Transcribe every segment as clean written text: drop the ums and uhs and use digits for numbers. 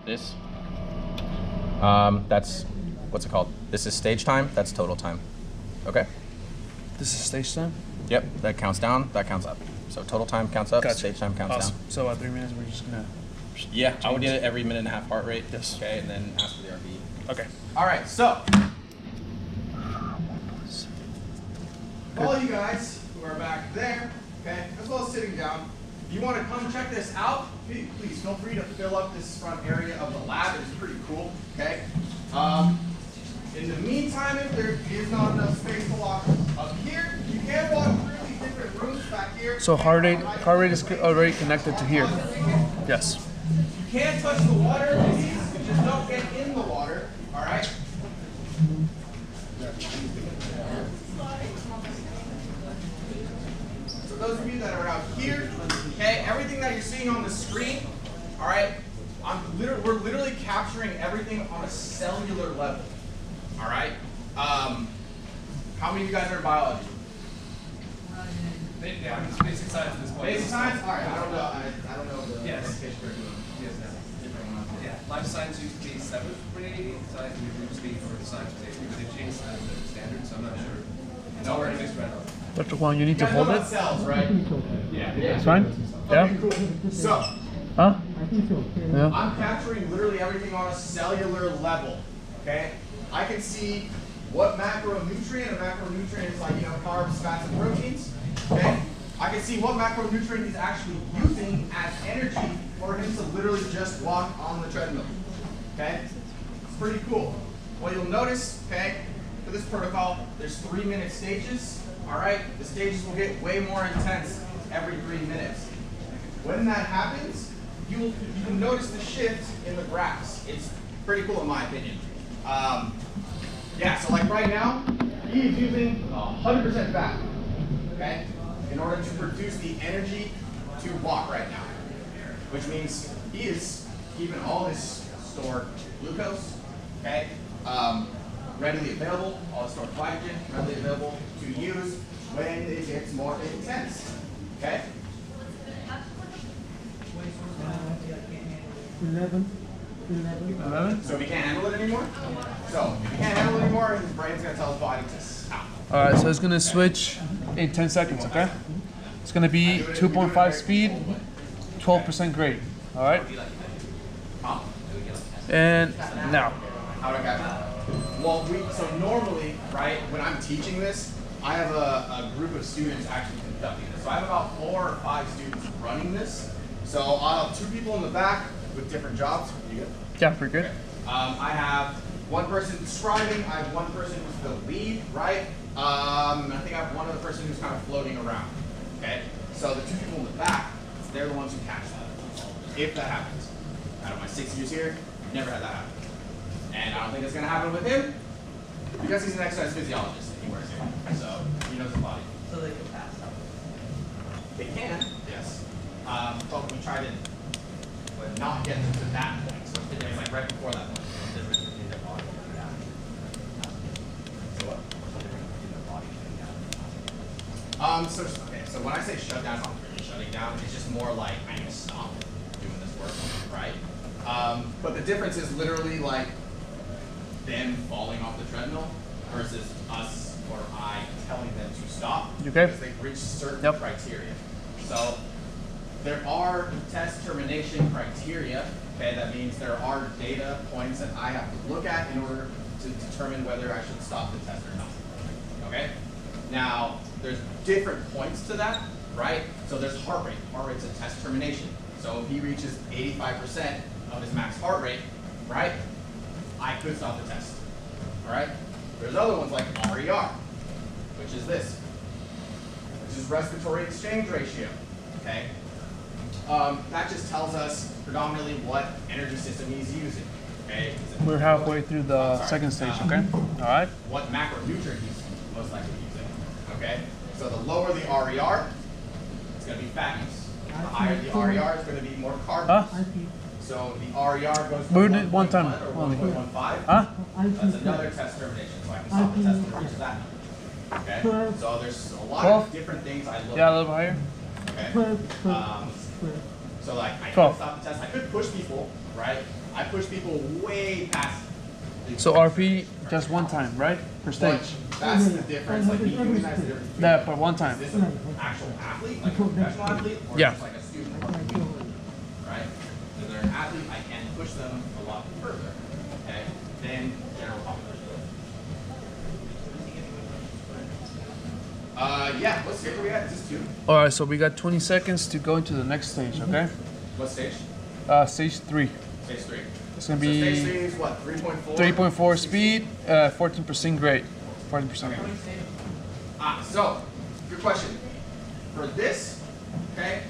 This. That's, what's it called? This is stage time, that's total time. Okay? This is stage time? Yep, that counts down, that counts up. So total time counts up, Gotcha. stage time counts Awesome. down. So at 3 minutes, we're just gonna. Yeah, I would get it every minute and a half heart rate. Yes. Okay, and then ask for the RPE. Okay. All right, so. All you guys who are back there, okay, as well as sitting down, if you want to come check this out, please feel free to fill up this front area of the lab. It is pretty cool, okay? In the meantime, if there is not enough space to walk up here, you can walk through these different rooms back here. So heart rate is already connected to here. Yes. You can't touch the water, please. Just don't get in the water, all right? So those of you that are out here, okay, everything that you're seeing on the screen, all right, we're literally capturing everything on a cellular level, all right? How many of you guys are in biology? Yeah, it's basic science at this point. Basic science? All right, I don't know the Yes. education curriculum. Yes, yeah. Life science used to be 7th grade, science used to be for science state, but they changed the standard, so I'm not sure. It's already mixed right now. Dr. Kwon, you need You to guys hold know it. about cells, right? Yeah. It's fine? Yeah? Okay, cool. So, Huh? Yeah. I'm capturing literally everything on a cellular level, okay? I can see what macronutrient, a macronutrient is like, you know, carbs, fats, and proteins, okay? I can see what macronutrient he's actually using as energy for him to literally just walk on the treadmill, okay? It's pretty cool. What you'll notice, okay, for this protocol, there's 3-minute stages, all right? The stages will get way more intense every 3 minutes. When that happens, you can notice the shift in the graphs. It's pretty cool in my opinion. Yeah, so like right now, he is using 100% fat, okay, in order to produce the energy to walk right now, which means he is keeping all his stored glucose, okay, readily available, all his stored glycogen readily available to use when it gets more intense, okay? 11. So if he can't handle it anymore, his brain's gonna tell his body to stop. All right, so it's gonna switch in 10 seconds, okay? It's gonna be 2.5 speed, 12% grade, all right? And now. How do I catch it? Well, so normally, right, when I'm teaching this, I have a group of students actually conducting this. So I have about 4 or 5 students running this. So I'll have 2 people in the back with different jobs. You good? Yeah, pretty good. Okay. I have 1 person describing, I have 1 person who's the lead, right? I think I have 1 other person who's kind of floating around, okay? So the 2 people in the back, they're the ones who catch that, if that happens. Out of my 6 years here, never had that happen. And I don't think it's gonna happen with him, because he's an exercise physiologist and he wears it, so he knows his body. So they can pass out. They can, yes. But we try to not get to that point. So it was like right before that point. So what? So when I say shut down, it's not really shutting down. It's just more like I need to stop doing this work, right? But the difference is literally like them falling off the treadmill versus us or I telling them to stop. You okay? Because they've reached certain criteria. So there are test termination criteria. Okay, that means there are data points that I have to look at in order to determine whether I should stop the test or not. Okay? Now, there's different points to that, right? So there's heart rate. Heart rate's a test termination. So if he reaches 85% of his max heart rate, right, I could stop the test. All right? There's other ones like RER, which is this, which is respiratory exchange ratio. Okay? That just tells us predominantly what energy system he's using. Okay? We're halfway through the second stage, okay? All right. What macronutrient he's most likely using. Okay? So the lower the RER, it's going to be fat use. The higher the RER, it's going to be more carb use. So the RER goes from 1.1 or 1.15. That's another test termination. So I can stop the test when it reaches that number. Okay? So there's a lot of different things I look at. Yeah, a little bit higher. Okay? So like I could stop the test. I could push people, right? I push people way past. So RP just one time, right? Per stage. That's the difference. Like me doing that's the difference. Yeah, but one time. Is this an actual athlete, like a professional athlete, or Yeah. just like a student? Right? If they're an athlete, I can push them a lot further. Okay? Than general population. Yeah. What stage are we at? Is this 2? All right, so we got 20 seconds to go into the next stage, okay? What stage? Stage 3. Stage 3. It's gonna So stage 3 be is what? 3.4. 3.4 speed, 14% grade. 14%. Okay. So, good question. For this, okay,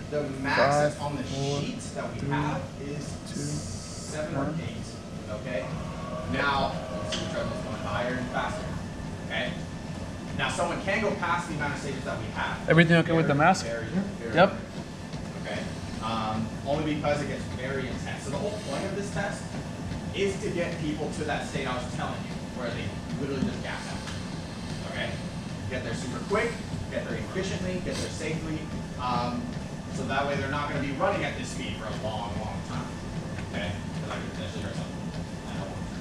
the max that's on the sheet that we have is 7 or 8. Okay. Now, let's see the treadmill's going higher and faster. Okay. Now, someone can go past the amount of stages that we have. Everything okay with the mask? Very, Yep. Okay. Only because it gets very intense. So the whole point of this test is to get people to that state I was telling you, where they literally just gas out. Okay? Get there super quick, get there efficiently, get there safely. So that way they're not going to be running at this speed for a long, long time. Okay? Because I could potentially hurt something. I don't want to.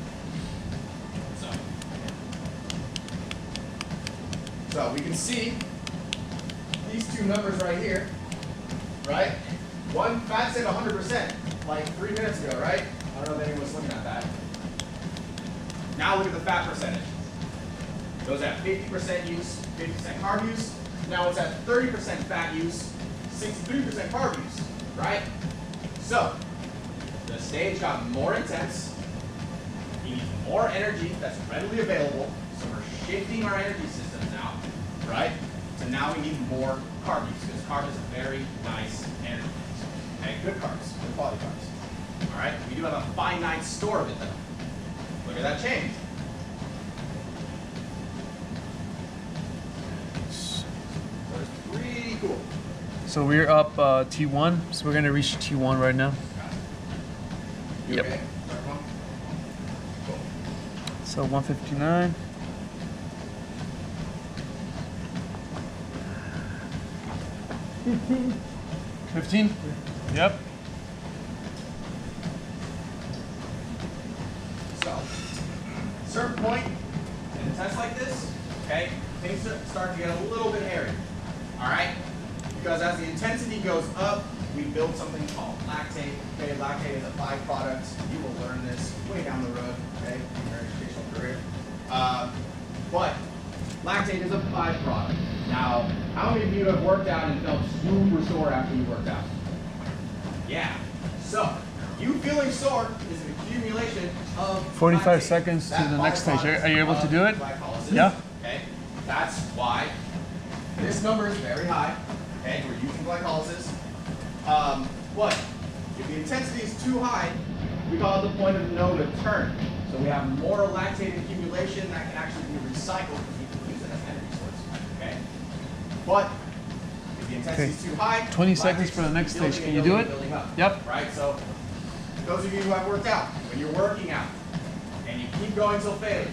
So we can see these two numbers right here, right? One fat said 100%, like 3 minutes ago, right? I don't know if anyone was looking at that. Now look at the fat percentage. It was at 50% use, 50% carb use. Now it's at 30% fat use, 63% carb use, right? So the stage got more intense. You need more energy that's readily available. So we're shifting our energy systems now, right? So now we need more carb use because carb is a very nice energy. Okay, good carbs, good quality carbs. All right, we do have a finite store of it though. Look at that change. So it's pretty cool. So we're up T1, so we're gonna reach T1 right now. You Yep. okay? Cool. So 159. $15. 15? Yep. So, certain point in a test like this, okay, things start to get a little bit hairy. All right? Because as the intensity goes up, we build something called lactate. Okay, lactate is a byproduct. You will learn this way down the road, okay, in your educational career. But lactate is a byproduct. Now, how many of you have worked out and felt super sore after you worked out? Yeah. So, you feeling sore is an accumulation of 45 lactate. seconds to That the next stage. byproduct Are you able to of do it? glycolysis. Yeah. Okay. That's why this number is very high. Okay, we're using glycolysis. But if the intensity is too high, we call it the point of no return. So we have more lactate accumulation that can actually be recycled because we can use it as an energy source. Okay. But if the intensity is too high, 20 seconds lactate's for the next building stage. and Can you do building it? and building up. Yep. Right. So those of you who have worked out, when you're working out and you keep going till failure,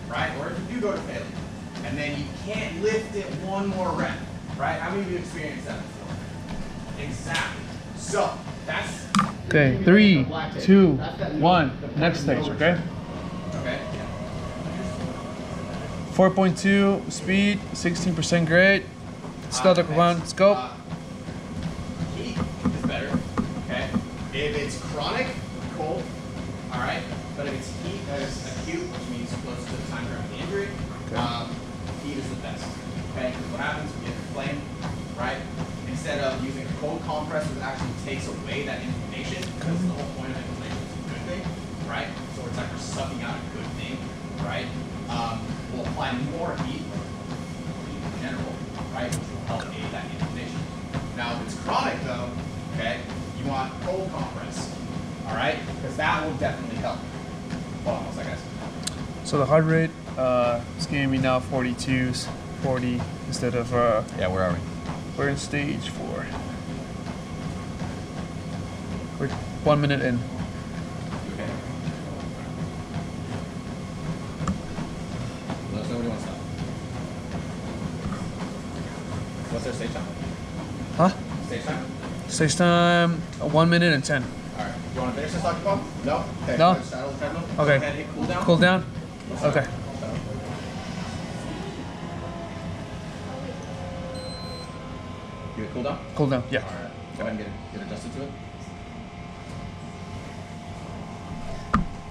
right? Or if you do go to failure, and then you can't lift it one more rep, right? How many of you experienced that before? Exactly. So that's Okay, 3, 2, 1. Next stage, okay? Okay. 4.2 speed, 16% grade. Let's go, Kwon. Let's go. Heat is better. Okay. If it's chronic, cold. All right. But if it's heat that is acute, which means close to the time frame of the injury, heat is the best. Okay. Because what happens when you get inflamed, right? Instead of using a cold compress, which actually takes away that inflammation, because the whole point of inflammation is a good thing, right? So it's like we're sucking out a good thing, right? We'll apply more heat in general, right? Which will help aid that inflammation. Now, if it's chronic though, okay, you want cold compress, all right? Because that will definitely help. Hold on one second, guys. So the heart rate is giving me now 42s, 40 instead of Yeah, where are we? we're in stage 4. We're 1 minute in. Okay. Let us know when you want to stop. What's their stage time? Huh? Stage time? Stage time 1 minute and 10. All right. You want to finish this, Dr. Kwon? No? Okay. No. Just straddle the treadmill. Okay. Go ahead, hit cool down. Cool down? Okay. Give it cool down? Cool down, yeah. Alright. Go ahead and get adjusted to it.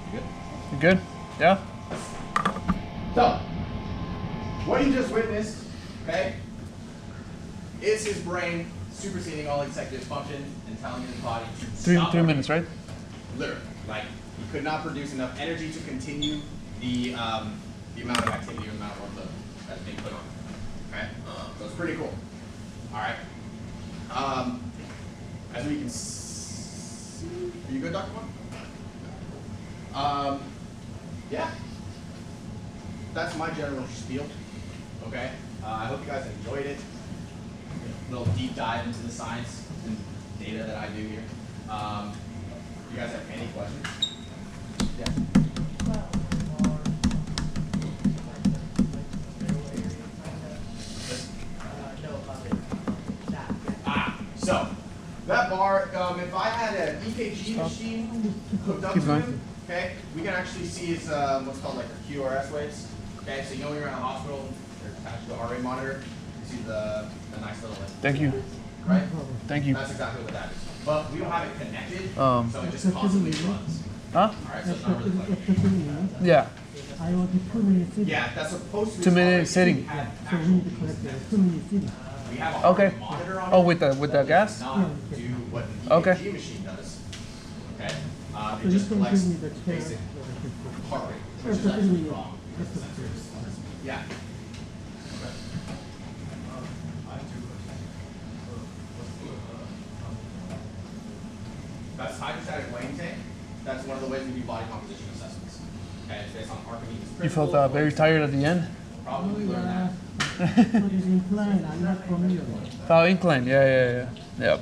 You good? You good? Yeah? So, what you just witnessed, okay, is his brain superseding all executive function and telling his body to Three stop working. minutes, right? Literally, like he could not produce enough energy to continue the amount of activity or amount of work that's being put on. Okay, so it's pretty cool. All right. As we can see, are you good, Dr. Kwon? Yeah. That's my general spiel. Okay. I hope you guys enjoyed it. A little deep dive into the science and data that I do here. You guys have any questions? Yeah. So that bar, if I had an EKG machine hooked up to him, okay, we can actually see his what's called like a QRS waves. Okay, so you know when you're in a hospital, they're attached to a heart rate monitor. You see the nice little like, Thank you. right? Thank you. That's exactly what that is. But we don't have it connected, So it just constantly runs. Huh? Alright, so it's not really like Yeah. yeah, that's supposed to be 2 minute sitting. We have a Okay. monitor on Oh, it. with the gas? Not do what an Okay. EKG machine does. Okay? It just collects basic heart rate, which is actually wrong. Yeah. That's hydrostatic weighing tank. That's one of the ways we do body composition assessments. Okay, it's based on Archimedes' You felt principle. very tired at the end? Probably learned that. Oh, incline. Yeah. Yep.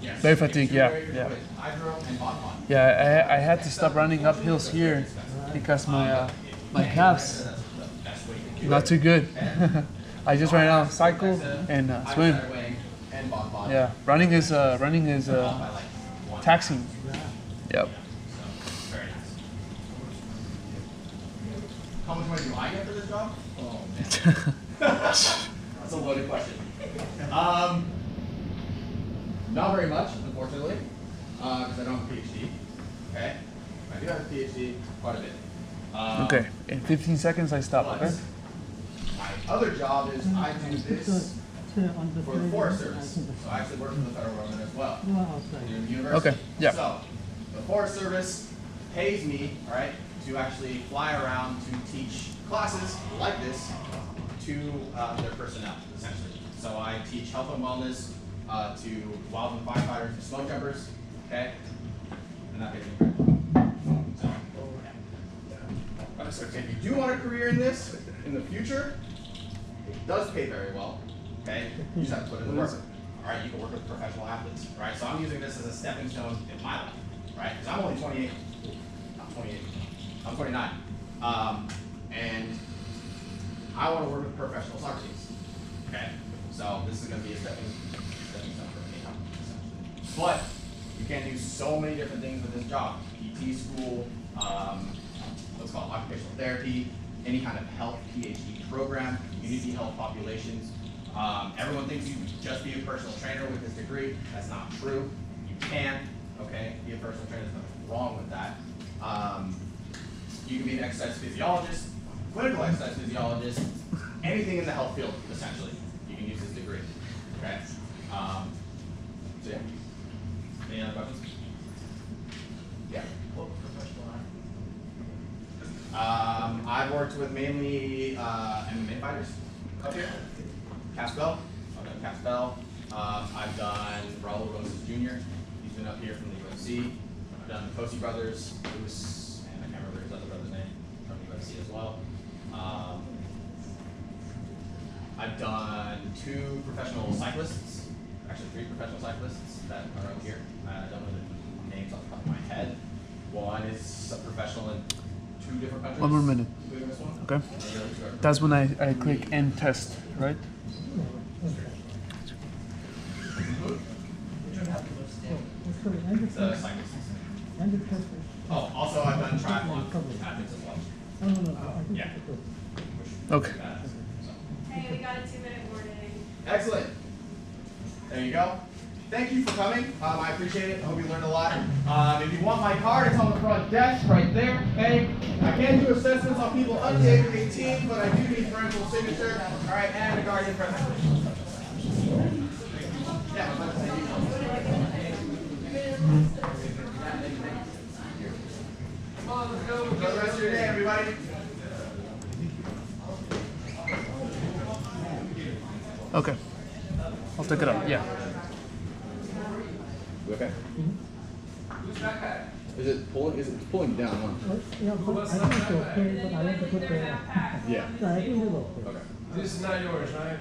Yes. Very fatigued, Two yeah, variables yeah. with hydro and bod pod. Yeah, I had to stop running up hills here because my calves That's the best way to do not it. too good. I just right now cycle and swim. Hydrostatic weighing and bod pod. Yeah, running is By like one. taxing. Yep. So, very nice. How much money do I get for this job? Oh man. That's a loaded question. Not very much, unfortunately, because I don't have a PhD. Okay, I do have a PhD, quite a bit. Okay. In 15 seconds I stop. But Okay. my other job is I do this for the Forest Service. So I actually work for the federal government as well. Here in the university. Okay, yeah. So the Forest Service pays me, all right, to actually fly around to teach classes like this to their personnel, essentially. So I teach health and wellness to wildland firefighters and smoke jumpers, okay? And that pays me very well. So, yeah. So if you do want a career in this in the future, it does pay very well, okay? You just have to put in the work. All right, you can work with professional athletes, right? So I'm using this as a stepping stone in my life, right? Because I'm only 28, not 28, I'm 29. And I want to work with professional soccer teams, okay? So this is going to be a stepping stone for me, essentially. But you can do so many different things with this job. PT school, what's called occupational therapy, any kind of health PhD program, community health populations. Everyone thinks you can just be a personal trainer with this degree. That's not true. You can, okay, be a personal trainer. There's nothing wrong with that. You can be an exercise physiologist, clinical exercise physiologist, anything in the health field, essentially. You can use this degree, okay? So yeah. Any other questions? Yeah. What professional I've worked with mainly MMA fighters up here. Caspel. I've done Caspel. I've done Raul Rosas Jr. He's been up here from the UFC. I've done the Kosi brothers, Luis, and I can't remember his other brother's name, from the UFC as well. I've done 2 professional cyclists, actually 3 professional cyclists that are up here. I don't know the names off the top of my head. One is a professional in 2 different countries. 1 more minute. Including this one. Okay. And the other 2 are That's when I click end test, right? Which one have the most stamina? It's a cycle system. Oh, also I've done triathlon athletes as well. Yeah. Okay. Hey, we got a 2-minute warning. Excellent. There you go. Thank you for coming. I appreciate it. I hope you learned a lot. If you want my card, it's on the front desk right there. Okay. I can do assessments on people under the age of 18, but I do need parental signature. All right, and a guardian present. Yeah, I'm about to say you. Come on, let's go. Enjoy the rest of your day, everybody. Okay. I'll take it up. Yeah. You okay? Whose backpack? Is it pulling? Is it pulling down? Huh? Yeah, but I think it's okay, but I want to put the... Yeah. No, I think it's okay. Okay. This is not yours, right?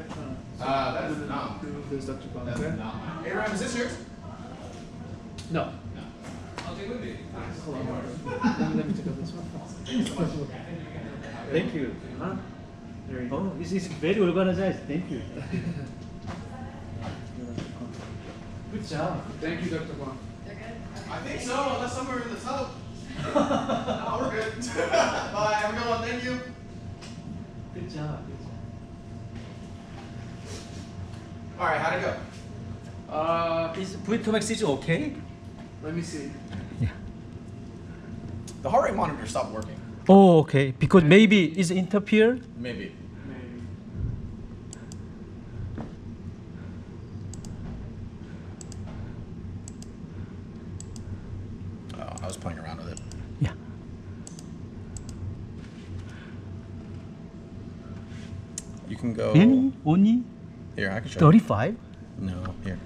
That is not. There's Dr. Kwon. That's Okay. not mine. Hey, Ram, is this yours? No. I'll take it with me. Hold on. Let me take out this one. Thank you. Huh? There you go. Oh, this is very organized. Thank you. Good job. Thank you, Dr. Kwon. They're good? I think so, unless somewhere in the tub. No, we're good. Bye. Have a good one. Thank you. Good job. Good job. All right, how'd it go? Is VO2max is okay? Let me see. The heart rate monitor stopped working. Oh, okay. Because maybe it's interfere. Maybe. Maybe. Oh, I was playing around with it. Yeah. You can go Really? Only here. I can show you. 35? No, here.